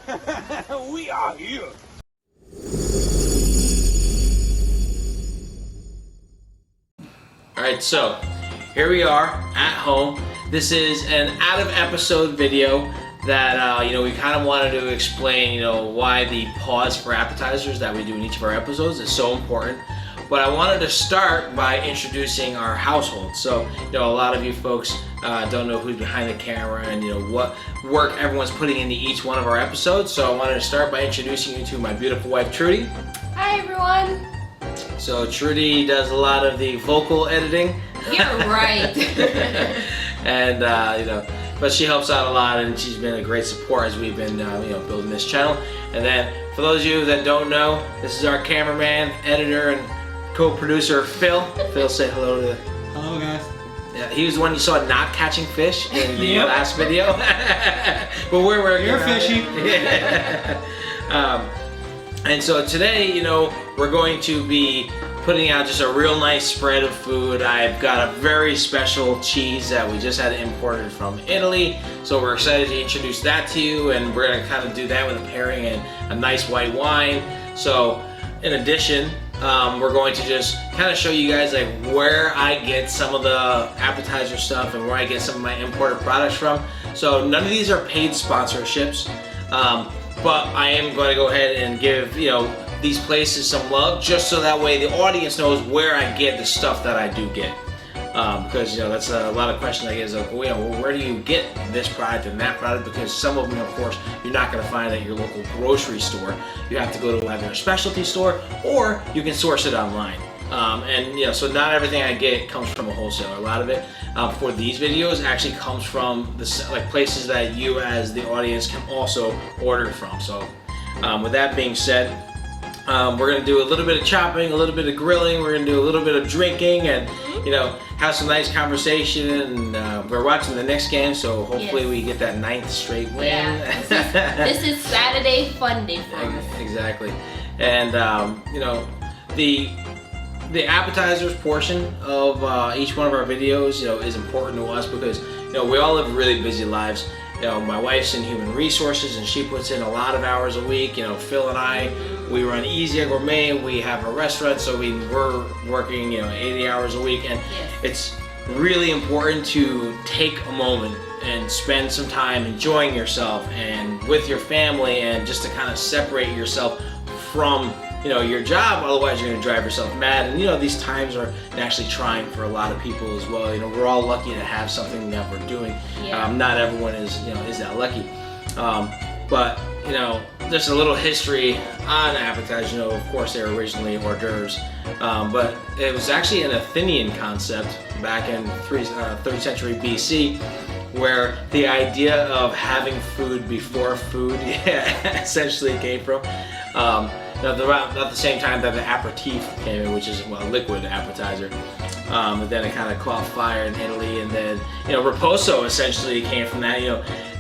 We are here. Alright, so here we are at home. This is an out of episode video that we kind of wanted to explain why the pause for appetizers that we do in each of our episodes is so important. But I wanted to start by introducing our household. So a lot of you folks don't know who's behind the camera and what work everyone's putting into each one of our episodes. So I wanted to start by introducing you to my beautiful wife Trudy. Hi everyone. So Trudy does a lot of the vocal editing. You're right. And but she helps out a lot, and she's been a great support as we've been building this channel. And then for those of you that don't know, this is our cameraman, editor, and co-producer Phil. Phil, say hello to. Hello guys. Yeah, he was the one you saw not catching fish in the last video. But we're working. You're fishy. And so today, we're going to be putting out just a real nice spread of food. I've got a very special cheese that we just had imported from Italy. So we're excited to introduce that to you, and we're gonna kind of do that with a pairing and a nice white wine. So in addition, we're going to just kind of show you guys like where I get some of the appetizer stuff and where I get some of my imported products from. So none of these are paid sponsorships. But I am going to go ahead and give these places some love, just so that way the audience knows where I get the stuff that I do get. Because that's a lot of questions I get is like, well, where do you get this product and that product? Because some of them, of course, you're not going to find at your local grocery store. You have to go to either a specialty store or you can source it online. So not everything I get comes from a wholesaler. A lot of it for these videos actually comes from the places that you as the audience can also order from. So with that being said, we're going to do a little bit of chopping, a little bit of grilling, we're going to do a little bit of drinking, and have some nice conversation. And we're watching the next game, so hopefully we get that 9th straight win. Yeah, this is Saturday fun day for us. Exactly. And the appetizers portion of each one of our videos, is important to us because, we all live really busy lives. My wife's in human resources and she puts in a lot of hours a week. Phil and I, we run Easy Gourmet. We have a restaurant, so we're working, 80 hours a week, and it's really important to take a moment and spend some time enjoying yourself and with your family, and just to kind of separate yourself from your job. Otherwise you're going to drive yourself mad. And these times are actually trying for a lot of people as well. We're all lucky to have something that we're doing. Not everyone is that lucky. But just a little history on appetizers. Of course they were originally hors d'oeuvres, but it was actually an Athenian concept back in 3rd century BC, where the idea of having food before food essentially came from. About the same time that the aperitif came in, which is a liquid appetizer. But then it kind of caught fire in Italy, and then riposo essentially came from that.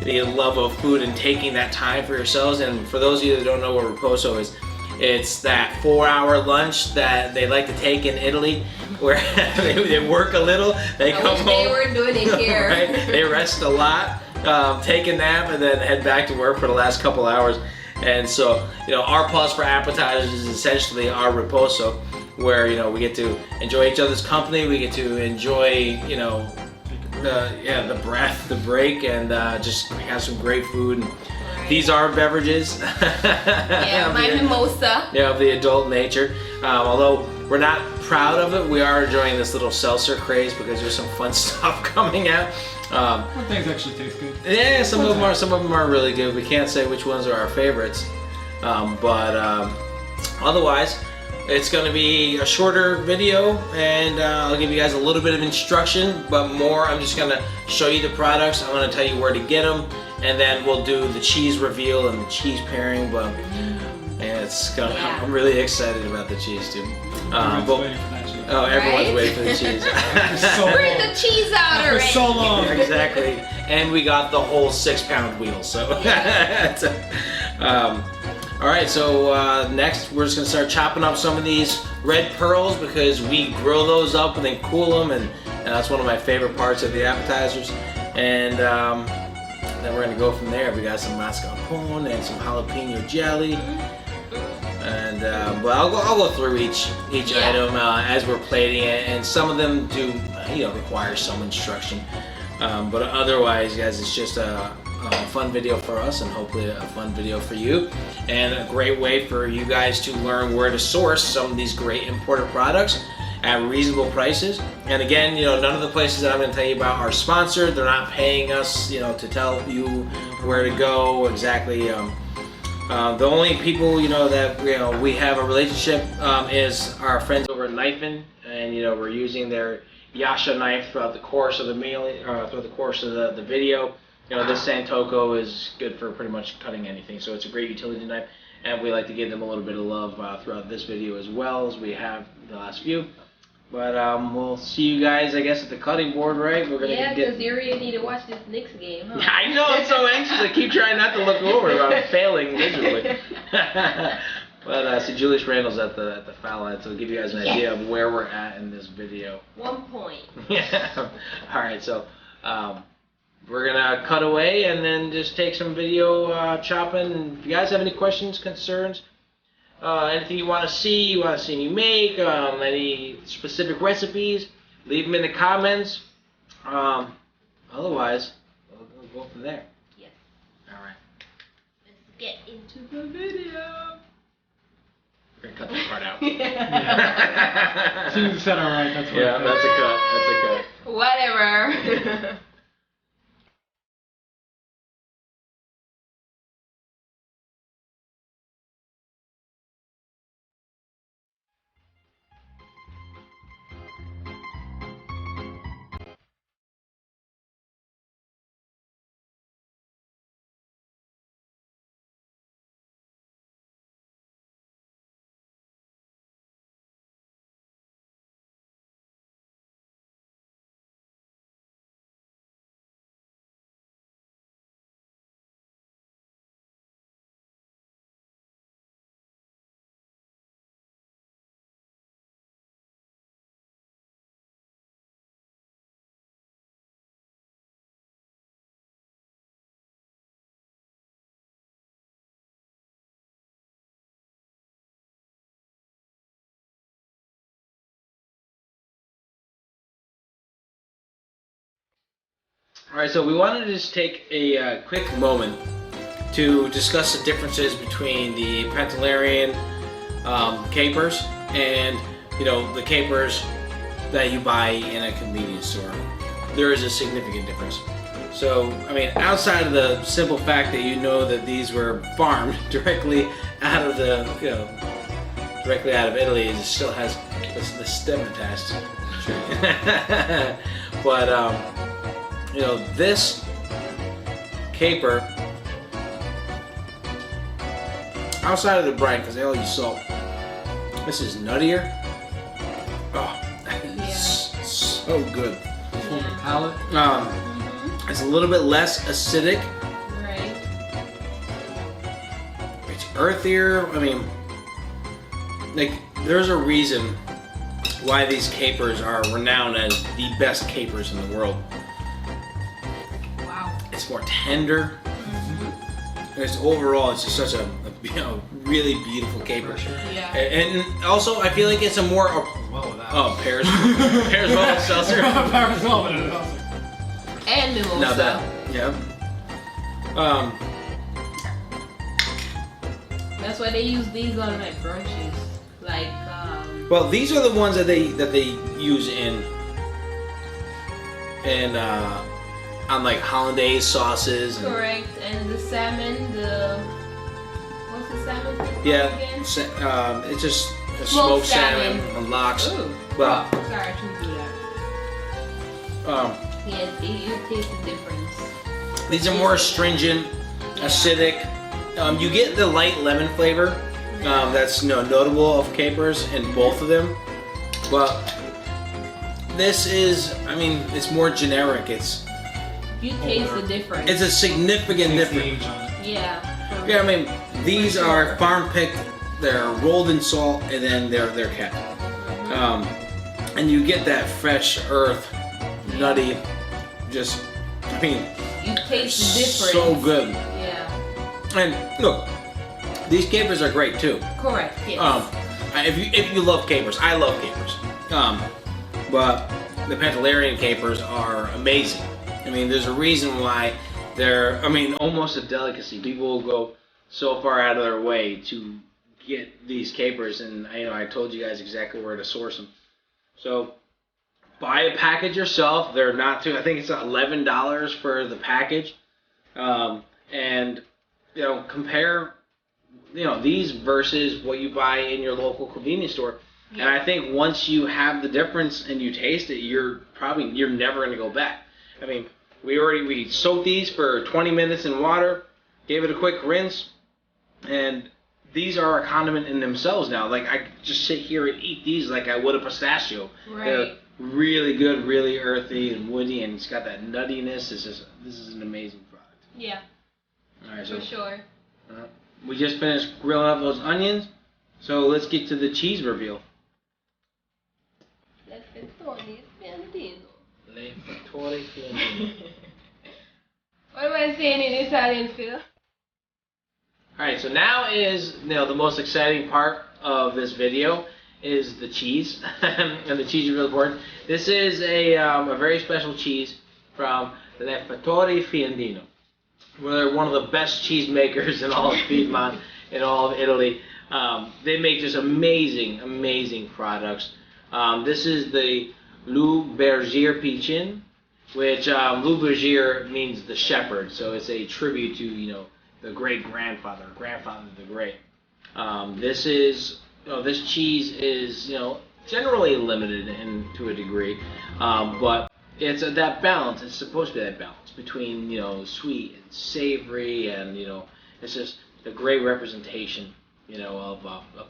The love of food and taking that time for yourselves. And for those of you that don't know what riposo is, it's that 4-hour lunch that they like to take in Italy, where they work a little, they come home. They were doing it here. Right? They rest a lot, take a nap, and then head back to work for the last couple hours. And so, our pause for appetizers is essentially our riposo, where we get to enjoy each other's company, we get to enjoy the breath, the break, and just have some great food. And these are beverages. My mimosa. Of the adult nature. Although we're not proud of it, we are enjoying this little seltzer craze because there's some fun stuff coming out. Some things actually taste good. Yeah, some of them are really good. We can't say which ones are our favorites, but otherwise, it's going to be a shorter video, and I'll give you guys a little bit of instruction, but more I'm just going to show you the products. I'm going to tell you where to get them, and then we'll do the cheese reveal and the cheese pairing. But I'm really excited about the cheese too. Waiting for that cheese. Oh, everyone's Right? waiting for the chease. Bring the cheese out For already. so long. Exactly. And we got the whole 6-pound wheel. So, all right. So next, we're just gonna start chopping up some of these red pearls because we grill those up and then cool them, and that's one of my favorite parts of the appetizers. And then we're gonna go from there. We got some mascarpone and some jalapeno jelly, and but I'll go through each item as we're plating it, and some of them do require some instruction, but otherwise, guys, it's just a fun video for us, and hopefully a fun video for you, and a great way for you guys to learn where to source some of these great imported products at reasonable prices. And again, none of the places that I'm going to tell you about are sponsored. They're not paying us, to tell you where to go exactly. The only people, that we have a relationship is our friends over at Knifin', and we're using their Yasha knife throughout the course of the the video. This Santoku is good for pretty much cutting anything, so it's a great utility knife, and we like to give them a little bit of love throughout this video as well as we have the last few. But we'll see you guys, I guess, at the cutting board, right? We're gonna because you really need to watch this Knicks game, huh? I know, I'm so anxious. I keep trying not to look over, but I'm failing miserably. But see, Julius Randle's at the foul line, so to give you guys an idea of where we're at in this video. 1 point. Yeah. All right, so we're gonna cut away and then just take some video chopping. And if you guys have any questions, concerns, anything you want to see me make, any specific recipes, leave them in the comments. Otherwise, we'll go from there. Yes. All right. Let's get into the video. We're gonna cut that part out. As soon as you said all right, that's what. Yeah, that's a cut. That's a cut. Whatever. Alright, so we wanted to just take a quick moment to discuss the differences between the Pantalarian capers and, the capers that you buy in a convenience store. There is a significant difference. So, I mean, outside of the simple fact that that these were farmed directly out of directly out of Italy, it still has the stem attached. But, this caper, outside of the brine, because they all use salt, this is nuttier. Oh, that is so good. Full of palate. It's a little bit less acidic. Right. It's earthier. I mean, there's a reason why these capers are renowned as the best capers in the world. It's more tender. Overall, it's just such a really beautiful caper. Yeah. And also, I feel like it's a more pears well with seltzer. Pears well with it also. And mimosa. Now that, yeah. That's why they use these on like brunches, like. Well, these are the ones that they use on like hollandaise sauces. Correct, and the salmon, what's the salmon called again? It's just a smoked salmon and lox. Ooh. Well, sorry, I shouldn't do that. Yeah, you taste the difference. These are more astringent, acidic. You get the light lemon flavor. That's notable of capers in both of them. But this is, it's more generic. You taste the difference. It's a significant difference. Yeah. Yeah, these are farm picked. They're rolled in salt and then they're kept. And you get that fresh earth, nutty, just, you taste the difference. So good. Yeah. And look, these capers are great too. Correct. Yes. If you love capers, I love capers. But the Pantalarian capers are amazing. I mean, there's a reason why they're, almost a delicacy. People will go so far out of their way to get these capers, and I told you guys exactly where to source them. So buy a package yourself. They're not too. I think it's $11 for the package, and compare these versus what you buy in your local convenience store. Yeah. And I think once you have the difference and you taste it, you're never going to go back. I mean, we soaked these for 20 minutes in water, gave it a quick rinse, and these are a condiment in themselves now. Like, I just sit here and eat these like I would a pistachio. Right. They're really good, really earthy and woody, and it's got that nuttiness. This is an amazing product. Yeah. All right, for sure. We just finished grilling up those onions, so let's get to the cheese reveal. Le fettoni fiandino. Le fettoni fiandino. What am I saying in Italian, Phil? Alright, so now is the most exciting part of this video is the cheese, and the cheese is really important. This is a very special cheese from Le Fettoni Fiandino. They're one of the best cheese makers in all of Piedmont, in all of Italy. They make just amazing products. This is the Loup Berger Piccin, which Loup Berger means the shepherd, so it's a tribute to the grandfather of the great. This cheese is generally limited to a degree, but it's that balance. It's supposed to be that balance between sweet and savory, and it's just a great representation of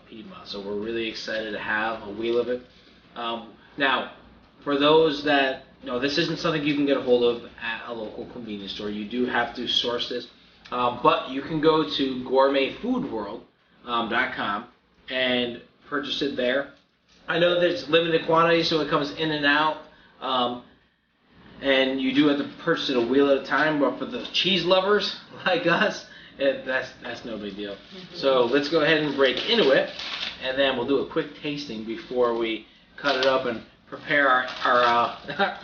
Piedmont. So we're really excited to have a wheel of it. Now, for those that this isn't something you can get a hold of at a local convenience store. You do have to source this, but you can go to gourmetfoodworld.com and purchase it there. I know there's limited quantity, so it comes in and out. And you do have to purchase it a wheel at a time, but for the cheese lovers like us, that's no big deal. So let's go ahead and break into it, and then we'll do a quick tasting before we cut it up and prepare our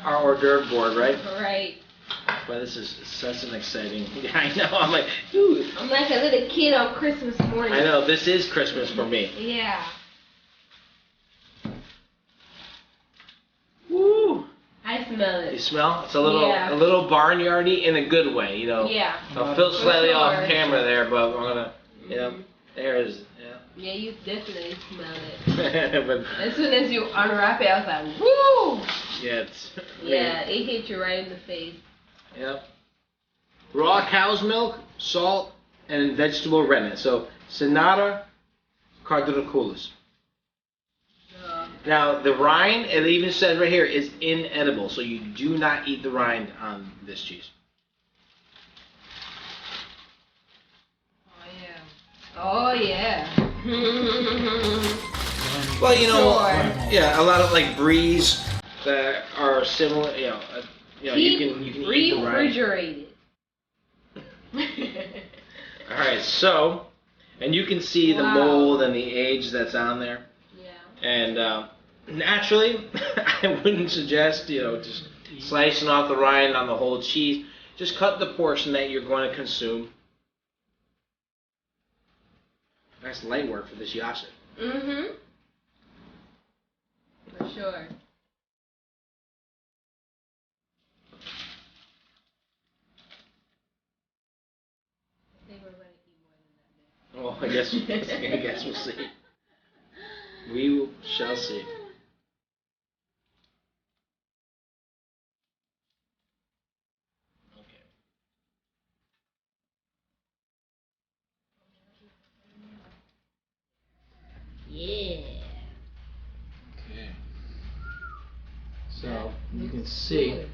hors d'oeuvre board, right? Right. But this is such an exciting. I know. I'm like, dude. I'm like a little kid on Christmas morning. I know. This is Christmas for me. Yeah. Woo. I smell it. You smell? It's a little barnyardy in a good way, Yeah. I'll feel slightly off camera there, but I'm gonna, there is, Yeah, you definitely smell it. but, As soon as you unwrap it, I was like, woo! yeah, It hit you right in the face. Yep. Raw cow's milk, salt, and vegetable rennet. So, Sinatra quadriculus. Now, the rind, it even says right here, is inedible, so you do not eat the rind on this cheese. Oh, yeah. Well, Sure. a lot of like bries that are similar, you can eat the rind. Refrigerated. All right, so, and you can see the mold and the age that's on there. Yeah. And naturally, I wouldn't suggest, just slicing off the rind on the whole cheese. Just cut the portion that you're going to consume. That's light work for this yasha. Mm-hmm. For sure. They were going to eat more than that. Well, I guess we'll see. We shall see. Yeah. Okay. So you can see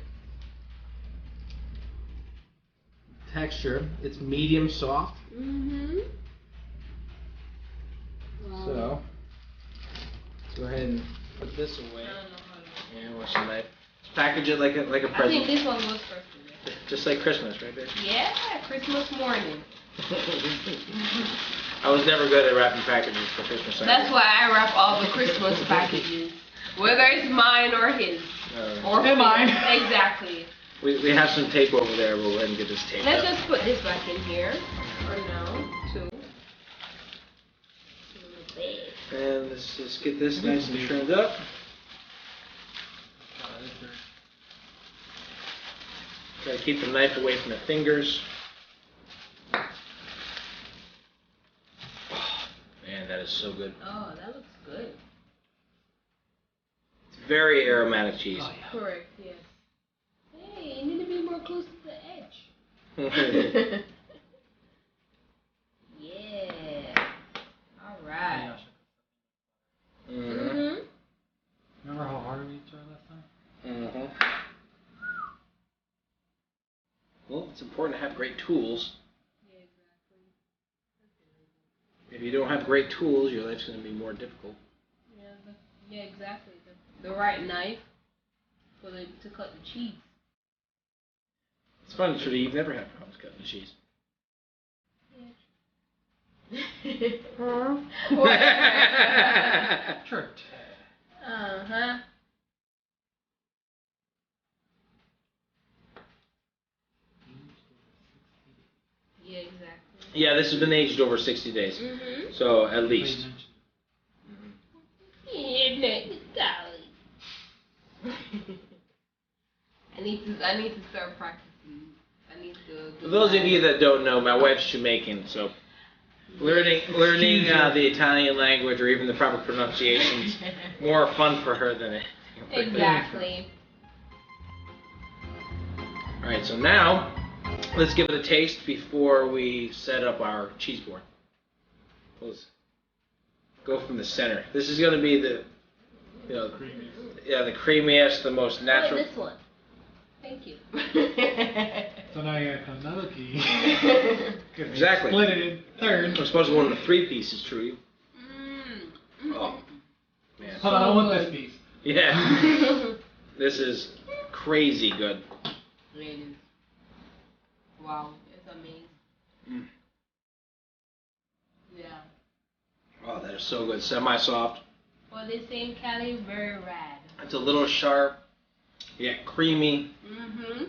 texture. It's medium soft. Mm-hmm. Wow. So let's go ahead and put this away. I don't know how to. Yeah, what's the knife? package it like a I think present. this one goes first. Today. Just like Christmas, right there. Yeah, Christmas morning. I was never good at wrapping packages for Christmas. That's why I wrap all the Christmas packages, whether it's mine or his. Or mine. Exactly. We have some tape over there. We'll go ahead and get this tape. Let's just put this back in here. Or no, two. And let's just get this nice and trimmed up. Try to keep the knife away from the fingers. Oh, man, that is so good. Oh, that looks good. It's very aromatic cheese. Oh, yeah. Correct, yes. Hey, you need to be more close to the edge. Yeah. Alright. Mm-hmm. Remember how hard we tried last time? Mm-hmm. Well, it's important to have great tools. Yeah, exactly. If you don't have great tools, your life's going to be more difficult. Yeah, exactly. The right knife to cut the cheese. It's funny, Trudy, you've never had problems cutting the cheese. Sure. Uh-huh. Yeah, exactly. Yeah, this has been aged over 60 days. Mm-hmm. So, at least. I need to start practicing. I need to. For those of you that don't know, my wife's Jamaican, so learning the Italian language or even the proper pronunciations more fun for her than it. Exactly. All right, so now let's give it a taste before we set up our cheese board. Let's go from the center. This is going to be the, the creamiest, the most natural. Oh, this one. Thank you. So now you got another piece. Exactly. Split it in third. We're supposed to go into 3 pieces, Trudy. Oh, man. Hold on, I don't want this piece. Yeah. This is crazy good. It is. Wow, it's amazing. Mm. Yeah. Oh, that is so good. Semi-soft. Well, they say in Cali, very rad. It's a little sharp, yet creamy. Mm-hmm.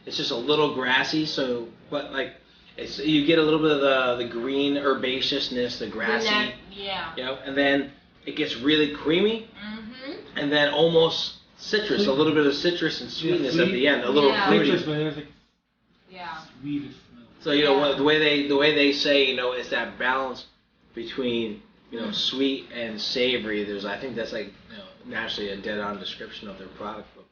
It's just a little grassy, so but like it's you get a little bit of the green herbaceousness, the grassy. Yeah. You know, and then it gets really creamy, Mm-hmm. and then almost citrus, a little bit of citrus and sweetness at the end, a little Yeah. fruity. Citrus, but there's like Yeah. sweetest smell. So you know what the way they say it's that balance between sweet and savory. I think that's like naturally a dead-on description of their product. But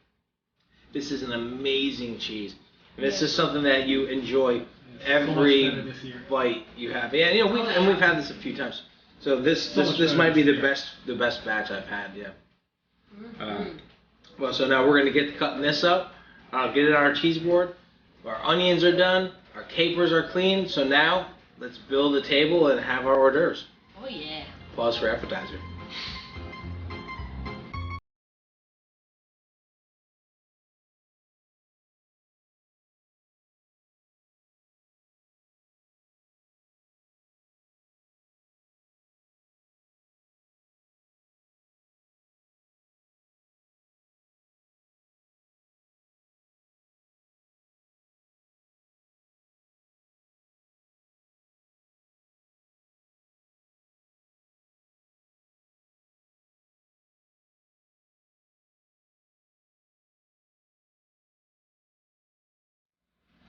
this is an amazing cheese. And this is something that you enjoy every bite you have. Yeah, we've had this a few times. So this might be the best batch I've had. Yeah. Well, so now we're gonna get to cutting this up. I'll get it on our cheese board. Our onions are done. Our capers are clean. So now let's build a table and have our hors d'oeuvres. Oh yeah. Pause for appetizer.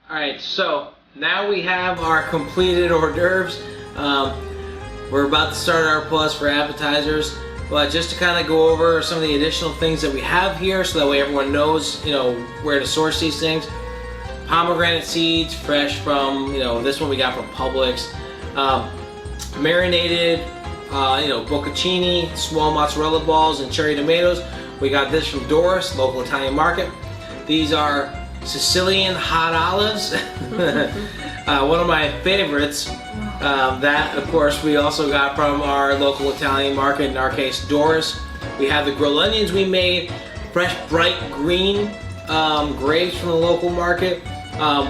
Alright, so now we have our completed hors d'oeuvres. We're about to start our pause for appetizers, but just to kind of go over some of the additional things that we have here so that way everyone knows, where to source these things. Pomegranate seeds, fresh from, this one we got from Publix. Marinated, bocconcini, small mozzarella balls, and cherry tomatoes. We got this from Doris, local Italian market. These are Sicilian hot olives, one of my favorites. That, of course, we also got from our local Italian market, in our case, Doris. We have the grilled onions we made fresh, bright green grapes from the local market.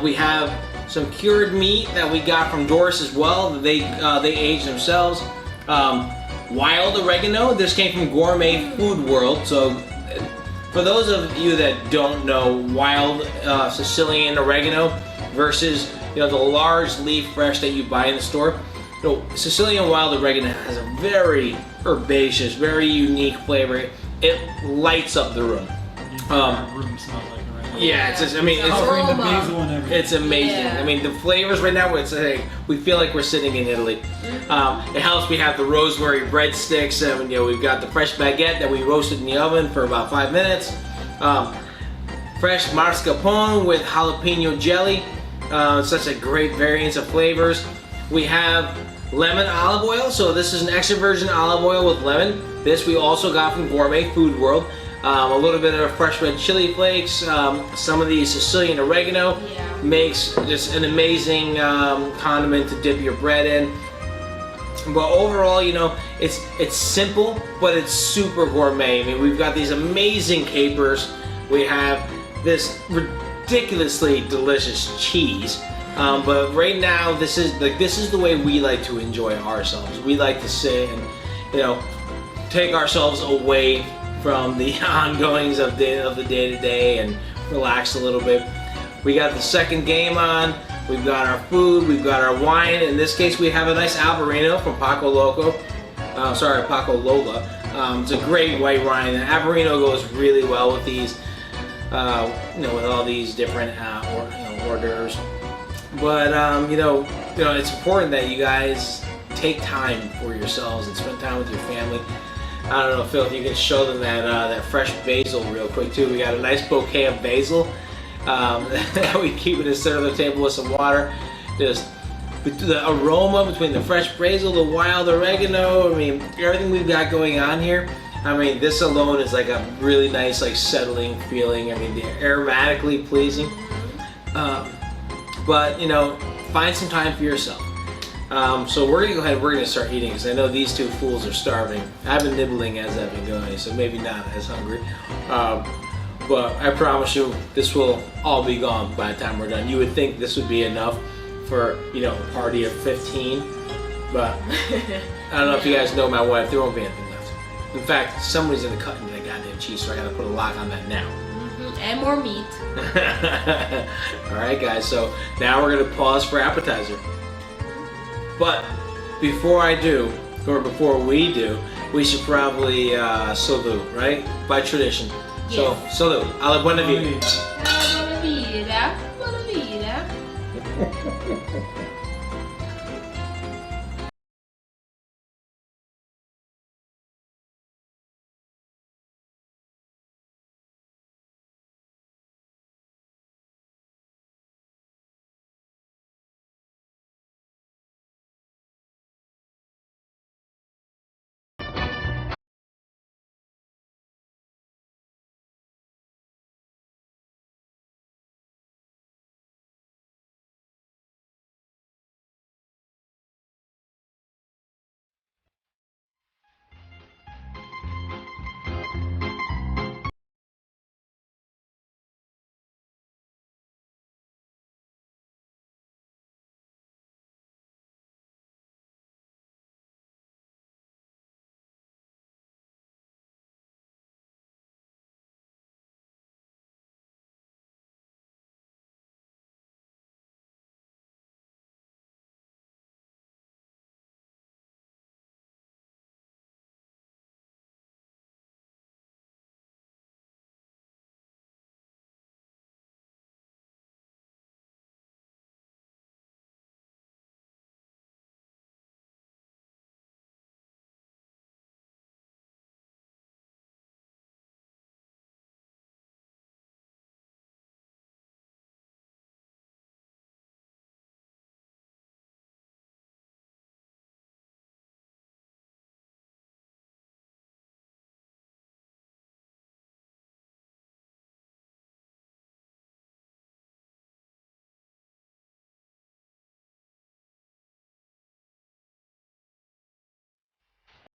We have some cured meat that we got from Doris as well. They aged themselves. Wild oregano. This came from Gourmet Food World. So for those of you that don't know, wild Sicilian oregano versus the large leaf fresh that you buy in the store. Sicilian wild oregano has a very herbaceous, very unique flavor. It lights up the room. Room smells like oregano. Yeah, it's just, I mean, Covering the aroma. basil and everything. it's amazing. Yeah. I mean, the flavors right now, it's like we feel like we're sitting in Italy. It helps. We have the rosemary breadsticks, and we've got the fresh baguette that we roasted in the oven for about 5 minutes. Fresh mascarpone with jalapeno jelly. Such a great variance of flavors. We have lemon olive oil. So this is an extra virgin olive oil with lemon. This we also got from Gourmet Food World. A little bit of fresh red chili flakes. Some of the Sicilian oregano makes just an amazing condiment to dip your bread in. But overall, it's simple, but it's super gourmet. I mean, we've got these amazing capers. We have this ridiculously delicious cheese. But right now, this is the way we like to enjoy ourselves. We like to sit and take ourselves away from the ongoings of the day-to-day and relax a little bit. We got the second game on. We've got our food. We've got our wine. In this case, we have a nice Albarino from Paco Lola. It's a great white wine. And Albarino goes really well with these, with all these different hors d'oeuvres. But it's important that you guys take time for yourselves and spend time with your family. I don't know, Phil, if you can show them that fresh basil real quick too. We got a nice bouquet of basil that we keep in the center of the table with some water. Just the aroma between the fresh basil, the wild oregano. I mean, everything we've got going on here. I mean, this alone is like a really nice, settling feeling. I mean, they're aromatically pleasing. But find some time for yourself. So we're gonna go ahead and we're gonna start eating because I know these two fools are starving. I've been nibbling as I've been going, so maybe not as hungry. But I promise you, this will all be gone by the time we're done. You would think this would be enough for a party of 15, but I don't know if you guys know my wife. There won't be anything left. In fact, somebody's gonna cut into that goddamn cheese, so I gotta put a lock on that now. And more meat. Alright guys, so now we're going to pause for appetizer. But before we do, we should probably salute, right? By tradition. Yes. So, salute. Alla buona vita. Buona vida. Buona vida.